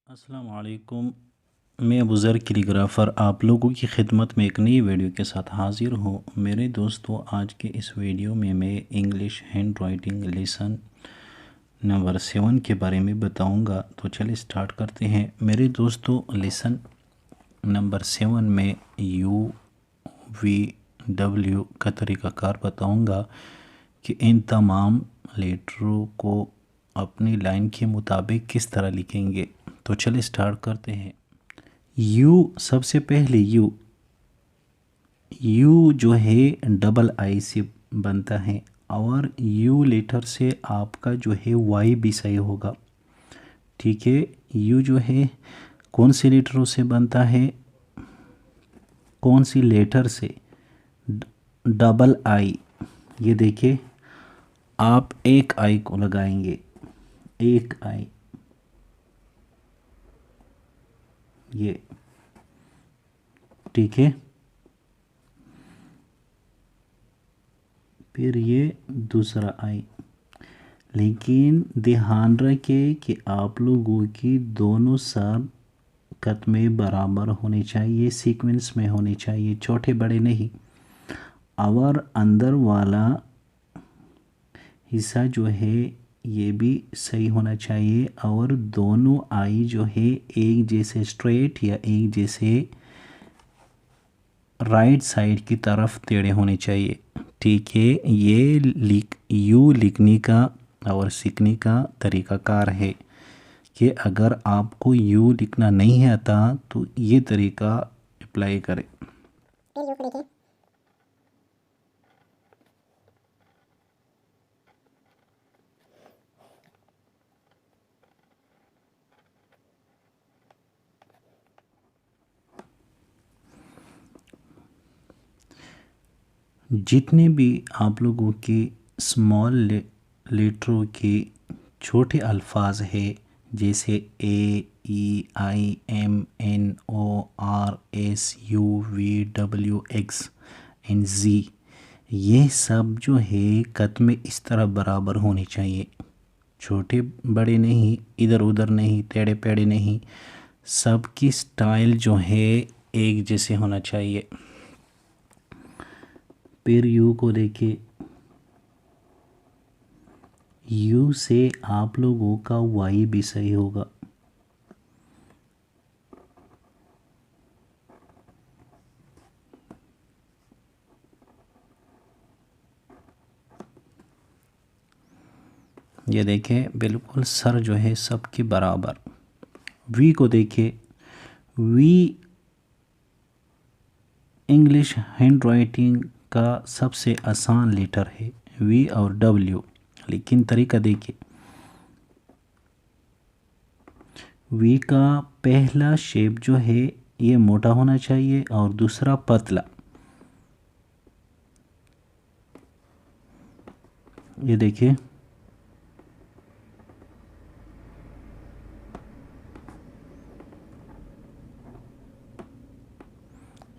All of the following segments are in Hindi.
अस्सलाम वालेकुम। मैं अबूज़र कैलीग्राफ़र आप लोगों की खिदमत में एक नई वीडियो के साथ हाज़िर हूँ। मेरे दोस्तों, आज के इस वीडियो में मैं English hand writing lesson number 7 के बारे में बताऊँगा। तो चलिए स्टार्ट करते हैं। मेरे दोस्तों, लेसन नंबर 7 में UVW का तरीक़ाकार बताऊँगा कि इन तमाम लेटरों को अपनी लाइन के मुताबिक किस तरह लिखेंगे। तो चलिए स्टार्ट करते हैं। यू, सबसे पहले यू जो है डबल आई से बनता है और यू लेटर से आपका जो है वाई भी सही होगा। ठीक है, यू जो है कौन से लेटरों से बनता है, कौन सी लेटर से? डबल आई। ये देखिए, आप एक आई को लगाएंगे, एक आई, ये ठीक है। फिर ये दूसरा आई, लेकिन ध्यान रखें कि आप लोगों की दोनों सर कत में बराबर होने चाहिए, सीक्वेंस में होने चाहिए, छोटे बड़े नहीं। और अंदर वाला हिस्सा जो है ये भी सही होना चाहिए और दोनों आई जो है एक जैसे स्ट्रेट या एक जैसे राइट साइड की तरफ टेढ़े होने चाहिए। ठीक है, ये यू लिखने का और सीखने का तरीक़ाकार है कि अगर आपको यू लिखना नहीं आता तो ये तरीका अप्लाई करें। फिर यू को देखें, जितने भी आप लोगों के स्मॉल लेटरों के छोटे अल्फाज है, जैसे A, E, I, M, N, O, R, S, U, V, W, X and G, ये सब जो है कद में इस तरह बराबर होने चाहिए, छोटे बड़े नहीं, इधर उधर नहीं, टेढ़े पेढ़े नहीं। सबकी स्टाइल जो है एक जैसे होना चाहिए। फिर यू को देखिए, यू से आप लोगों का वाई भी सही होगा। ये देखें, बिल्कुल सर जो है सबके बराबर। वी को देखिए, वी इंग्लिश हैंड राइटिंग का सबसे आसान लेटर है, वी और डब्ल्यू। लेकिन तरीका देखिए, वी का पहला शेप जो है ये मोटा होना चाहिए और दूसरा पतला। ये देखिए,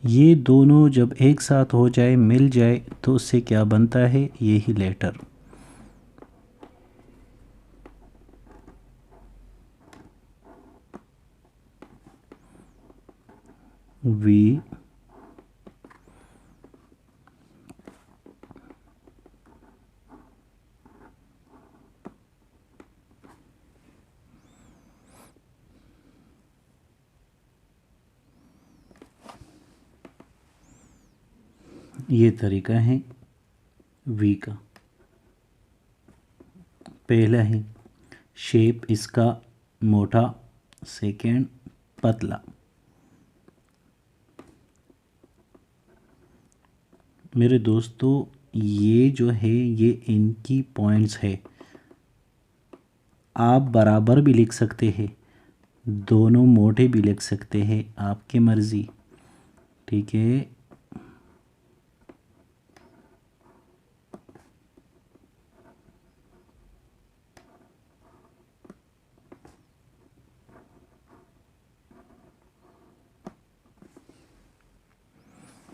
ये दोनों जब एक साथ हो जाए, मिल जाए, तो उससे क्या बनता है? यही लेटर। वी, ये तरीका है वी का। पहला है शेप इसका मोटा, सेकेंड पतला। मेरे दोस्तों, ये जो है ये इनकी पॉइंट्स है। आप बराबर भी लिख सकते हैं, दोनों मोटे भी लिख सकते हैं, आपकी मर्ज़ी। ठीक है,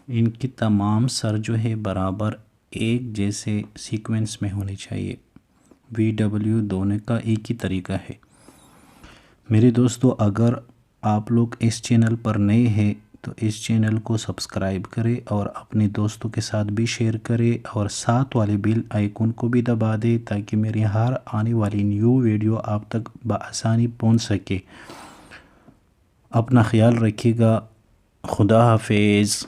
इनकी तमाम सर जो है बराबर एक जैसे सीक्वेंस में होने चाहिए। वी डब्ल्यू दोनों का एक ही तरीका है। मेरे दोस्तों, अगर आप लोग इस चैनल पर नए हैं तो इस चैनल को सब्सक्राइब करें और अपने दोस्तों के साथ भी शेयर करें और साथ वाले बेल आइकन को भी दबा दें ताकि मेरी हर आने वाली न्यू वीडियो आप तक बआसानी पहुंच सके। अपना ख्याल रखिएगा। खुदा हाफिज़।